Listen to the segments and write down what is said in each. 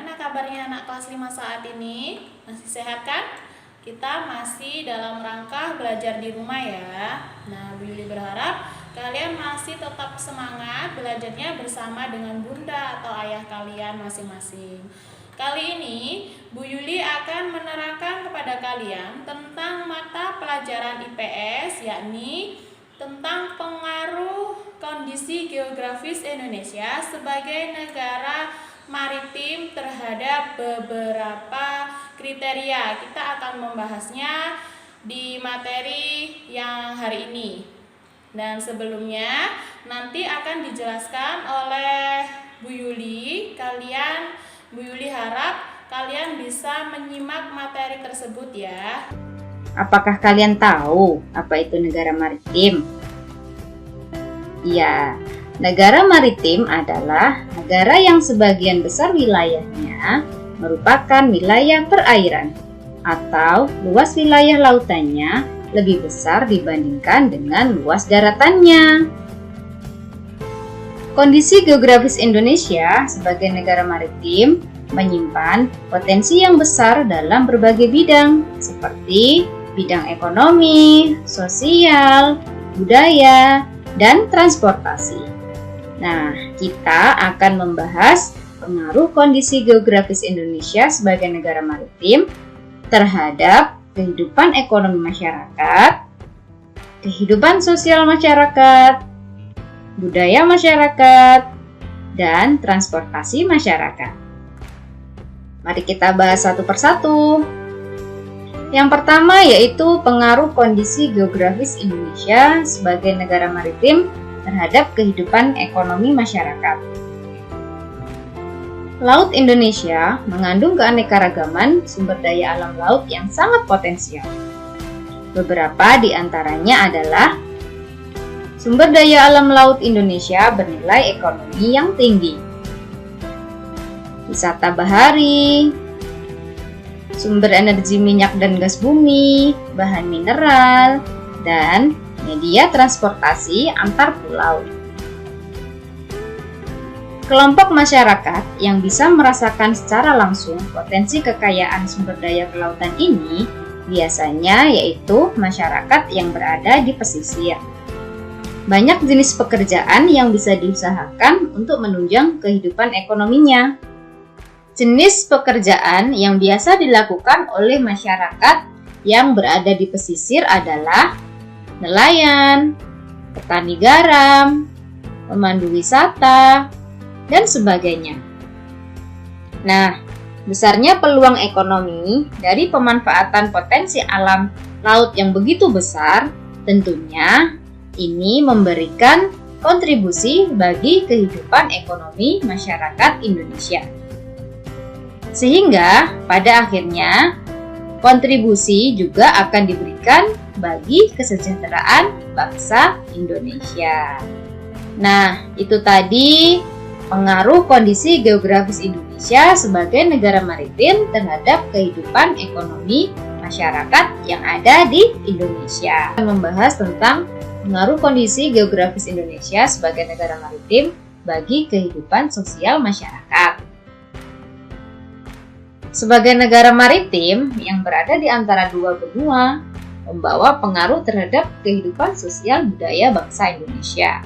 Bagaimana kabarnya anak kelas 5 saat ini? Masih sehat kan? Kita masih dalam rangka belajar di rumah ya. Nah, Bu Yuli berharap kalian masih tetap semangat belajarnya bersama dengan bunda atau ayah kalian masing-masing. Kali ini Bu Yuli akan menerangkan kepada kalian tentang mata pelajaran IPS, yakni tentang pengaruh kondisi geografis Indonesia sebagai negara maritim terhadap beberapa kriteria. Kita akan membahasnya di materi yang hari ini. Dan sebelumnya nanti akan dijelaskan oleh Bu Yuli. Bu Yuli harap kalian bisa menyimak materi tersebut ya. Apakah kalian tahu apa itu negara maritim? Ya, negara maritim adalah negara yang sebagian besar wilayahnya merupakan wilayah perairan atau luas wilayah lautannya lebih besar dibandingkan dengan luas daratannya. Kondisi geografis Indonesia sebagai negara maritim menyimpan potensi yang besar dalam berbagai bidang seperti bidang ekonomi, sosial, budaya, dan transportasi. Nah, kita akan membahas pengaruh kondisi geografis Indonesia sebagai negara maritim terhadap kehidupan ekonomi masyarakat, kehidupan sosial masyarakat, budaya masyarakat, dan transportasi masyarakat. Mari kita bahas satu persatu. Yang pertama yaitu pengaruh kondisi geografis Indonesia sebagai negara maritim terhadap kehidupan ekonomi masyarakat. Laut Indonesia mengandung keanekaragaman sumber daya alam laut yang sangat potensial. Beberapa di antaranya adalah sumber daya alam laut Indonesia bernilai ekonomi yang tinggi, wisata bahari, sumber energi minyak dan gas bumi, bahan mineral, dan media transportasi antar pulau. Kelompok masyarakat yang bisa merasakan secara langsung potensi kekayaan sumber daya kelautan ini biasanya yaitu masyarakat yang berada di pesisir. Banyak jenis pekerjaan yang bisa diusahakan untuk menunjang kehidupan ekonominya. Jenis pekerjaan yang biasa dilakukan oleh masyarakat yang berada di pesisir adalah nelayan, petani garam, pemandu wisata, dan sebagainya. Nah, besarnya peluang ekonomi dari pemanfaatan potensi alam laut yang begitu besar, tentunya ini memberikan kontribusi bagi kehidupan ekonomi masyarakat Indonesia. Sehingga pada akhirnya kontribusi juga akan diberikan bagi kesejahteraan bangsa Indonesia. Nah, itu tadi pengaruh kondisi geografis Indonesia sebagai negara maritim terhadap kehidupan ekonomi masyarakat yang ada di Indonesia. Kita membahas tentang pengaruh kondisi geografis Indonesia sebagai negara maritim bagi kehidupan sosial masyarakat. Sebagai negara maritim yang berada di antara dua benua, membawa pengaruh terhadap kehidupan sosial budaya bangsa Indonesia.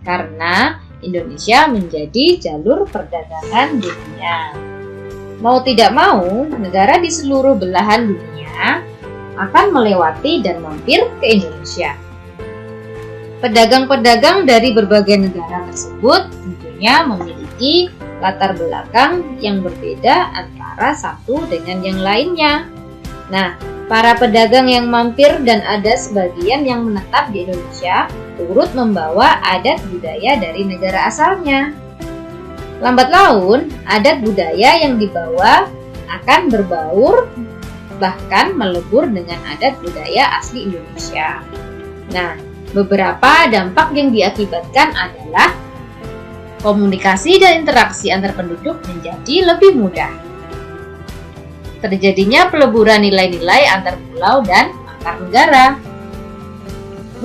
Karena Indonesia menjadi jalur perdagangan dunia. Mau tidak mau, negara di seluruh belahan dunia akan melewati dan mampir ke Indonesia. Pedagang-pedagang dari berbagai negara tersebut tentunya memiliki latar belakang yang berbeda antara satu dengan yang lainnya. Nah, para pedagang yang mampir dan ada sebagian yang menetap di Indonesia turut membawa adat budaya dari negara asalnya. Lambat laun, adat budaya yang dibawa akan berbaur, bahkan melebur dengan adat budaya asli Indonesia. Nah, beberapa dampak yang diakibatkan adalah komunikasi dan interaksi antar penduduk menjadi lebih mudah. Terjadinya peleburan nilai-nilai antar pulau dan antar negara.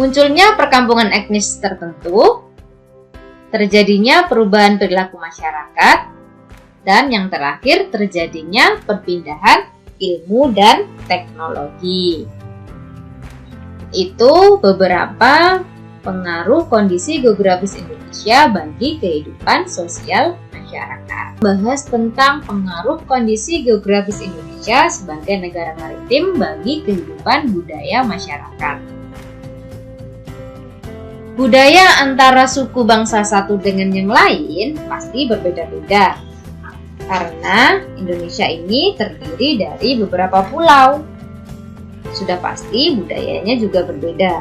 Munculnya perkampungan etnis tertentu, terjadinya perubahan perilaku masyarakat, Dan yang terakhir, terjadinya perpindahan ilmu dan teknologi. Itu beberapa pengaruh kondisi geografis Indonesia bagi kehidupan sosial masyarakat. Bahas tentang pengaruh kondisi geografis Indonesia sebagai negara maritim bagi kehidupan budaya masyarakat. Budaya antara suku bangsa satu dengan yang lain pasti berbeda-beda, karena Indonesia ini terdiri dari beberapa pulau. Sudah pasti budayanya juga berbeda,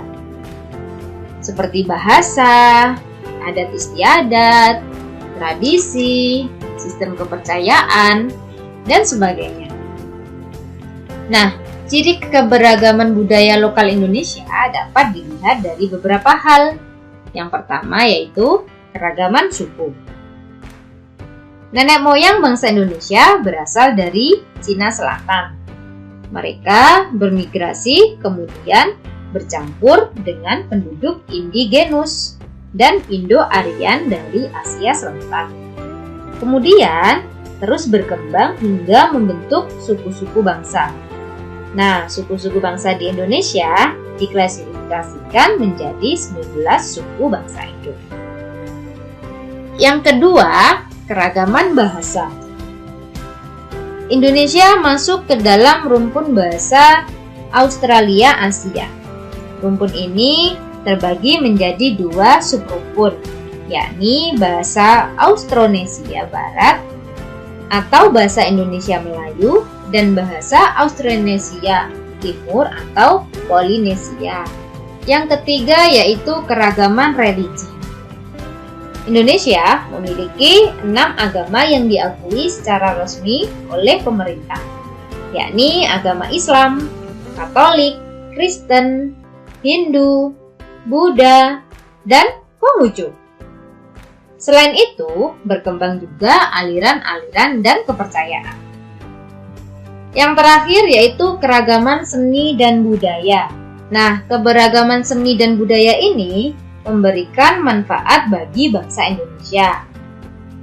seperti bahasa, adat istiadat, tradisi, sistem kepercayaan, dan sebagainya. Nah, ciri keberagaman budaya lokal Indonesia dapat dilihat dari beberapa hal. Yang pertama yaitu keragaman suku. Nenek moyang bangsa Indonesia berasal dari Cina Selatan. Mereka bermigrasi kemudian bercampur dengan penduduk indigenus dan Indo-Aryan dari Asia Selatan. Kemudian terus berkembang hingga membentuk suku-suku bangsa. Nah, suku-suku bangsa di Indonesia diklasifikasikan menjadi 19 suku bangsa Indo. Yang kedua, keragaman bahasa. Indonesia masuk ke dalam rumpun bahasa Australia Asia. Rumpun ini terbagi menjadi 2 subrumpun, yakni bahasa Austronesia Barat atau bahasa Indonesia Melayu dan bahasa Austronesia Timur atau Polinesia. Yang ketiga yaitu keragaman religi. Indonesia memiliki 6 agama yang diakui secara resmi oleh pemerintah, yakni agama Islam, Katolik, Kristen, Hindu, Buddha, dan Konghucu. Selain itu, berkembang juga aliran-aliran dan kepercayaan. Yang terakhir yaitu keragaman seni dan budaya. Nah, keberagaman seni dan budaya ini memberikan manfaat bagi bangsa Indonesia.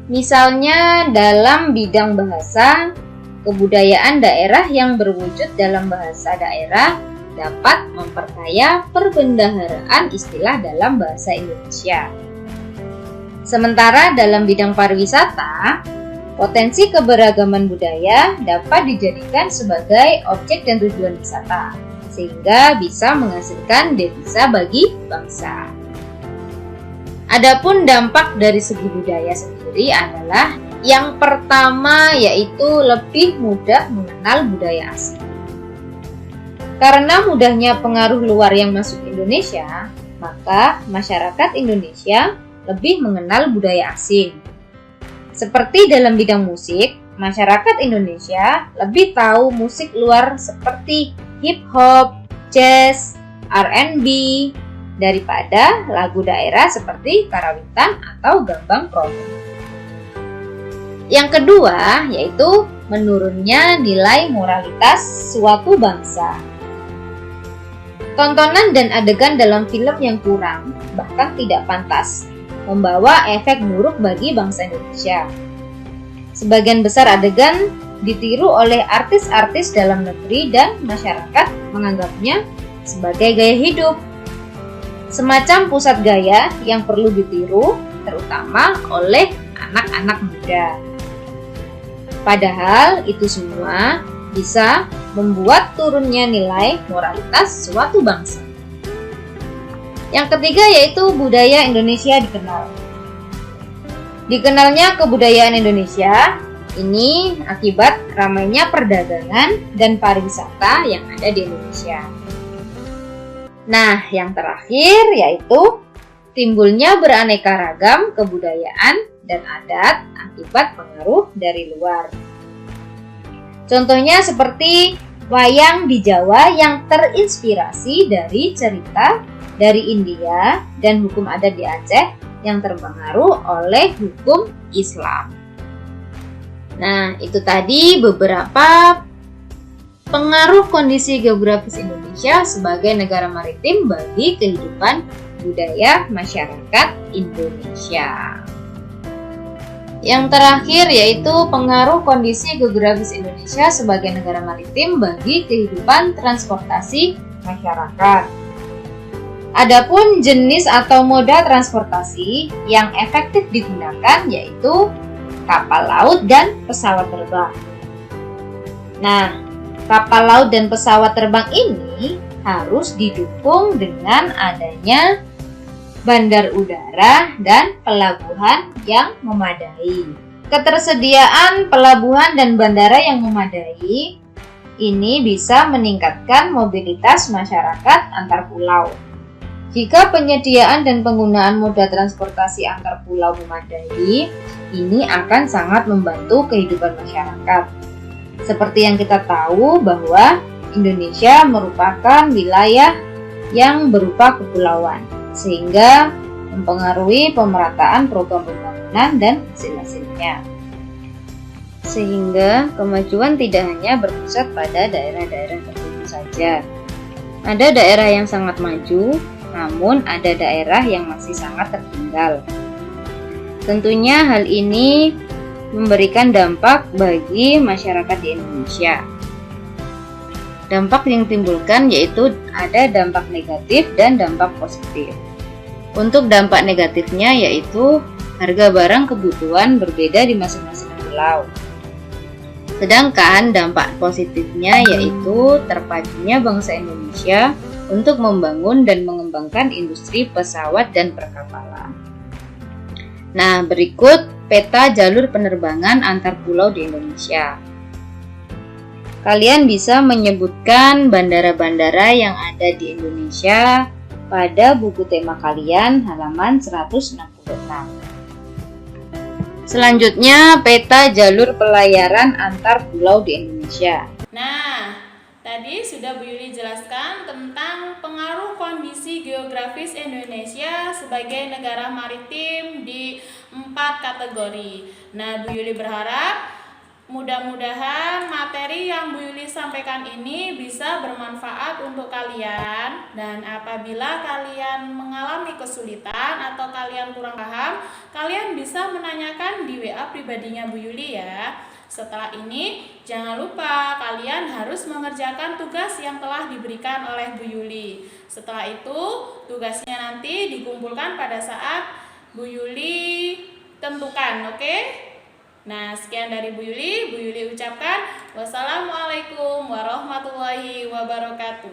Misalnya dalam bidang bahasa, kebudayaan daerah yang berwujud dalam bahasa daerah dapat memperkaya perbendaharaan istilah dalam bahasa Indonesia. Sementara dalam bidang pariwisata, potensi keberagaman budaya dapat dijadikan sebagai objek dan tujuan wisata, sehingga bisa menghasilkan devisa bagi bangsa. Adapun dampak dari segi budaya sendiri adalah yang pertama yaitu lebih mudah mengenal budaya asing. Karena mudahnya pengaruh luar yang masuk Indonesia, maka masyarakat Indonesia lebih mengenal budaya asing. Seperti dalam bidang musik, masyarakat Indonesia lebih tahu musik luar seperti hip hop, jazz, R&B daripada lagu daerah seperti karawitan atau gambang kromong. Yang kedua yaitu menurunnya nilai moralitas suatu bangsa. Tontonan dan adegan dalam film yang kurang, bahkan tidak pantas, membawa efek buruk bagi bangsa Indonesia. Sebagian besar adegan ditiru oleh artis-artis dalam negeri dan masyarakat menganggapnya sebagai gaya hidup. Semacam pusat gaya yang perlu ditiru, terutama oleh anak-anak muda. Padahal itu semua bisa membuat turunnya nilai moralitas suatu bangsa. Yang ketiga yaitu budaya Indonesia dikenal. Dikenalnya kebudayaan Indonesia ini akibat ramainya perdagangan dan pariwisata yang ada di Indonesia. Nah, yang terakhir yaitu timbulnya beraneka ragam kebudayaan dan adat akibat pengaruh dari luar. Contohnya seperti wayang di Jawa yang terinspirasi dari cerita dari India dan hukum adat di Aceh yang terpengaruh oleh hukum Islam. Nah, itu tadi beberapa pengaruh kondisi geografis Indonesia sebagai negara maritim bagi kehidupan budaya masyarakat Indonesia. Yang terakhir yaitu pengaruh kondisi geografis Indonesia sebagai negara maritim bagi kehidupan transportasi masyarakat. Adapun jenis atau moda transportasi yang efektif digunakan yaitu kapal laut dan pesawat terbang. Nah, kapal laut dan pesawat terbang ini harus didukung dengan adanya bandar udara dan pelabuhan yang memadai. Ketersediaan pelabuhan dan bandara yang memadai ini bisa meningkatkan mobilitas masyarakat antar pulau. Jika penyediaan dan penggunaan moda transportasi antar pulau memadai, ini akan sangat membantu kehidupan masyarakat. Seperti yang kita tahu bahwa Indonesia merupakan wilayah yang berupa kepulauan, sehingga mempengaruhi pemerataan program pembangunan dan hasil-hasilnya. Sehingga kemajuan tidak hanya berpusat pada daerah-daerah tertentu saja. Ada daerah yang sangat maju, namun ada daerah yang masih sangat tertinggal. Tentunya hal ini memberikan dampak bagi masyarakat di Indonesia. Dampak yang ditimbulkan yaitu ada dampak negatif dan dampak positif. Untuk dampak negatifnya yaitu harga barang kebutuhan berbeda di masing-masing pulau. Sedangkan dampak positifnya yaitu terpajunya bangsa Indonesia untuk membangun dan mengembangkan industri pesawat dan perkapalan. Nah, berikut peta jalur penerbangan antar pulau di Indonesia. Kalian bisa menyebutkan bandara-bandara yang ada di Indonesia pada buku tema kalian halaman 166. Selanjutnya, peta jalur pelayaran antar pulau di Indonesia. Nah, tadi sudah Bu Yuli jelaskan tentang pengaruh kondisi geografis Indonesia sebagai negara maritim di 4 kategori. Nah, Bu Yuli berharap mudah-mudahan materi yang Bu Yuli sampaikan ini bisa bermanfaat untuk kalian, dan apabila kalian mengalami kesulitan atau kalian kurang paham, kalian bisa menanyakan di WA pribadinya Bu Yuli ya. Setelah ini, jangan lupa kalian harus mengerjakan tugas yang telah diberikan oleh Bu Yuli. Setelah itu, tugasnya nanti dikumpulkan pada saat Bu Yuli tentukan, oke? Nah, sekian dari Bu Yuli. Bu Yuli ucapkan wassalamualaikum warahmatullahi wabarakatuh.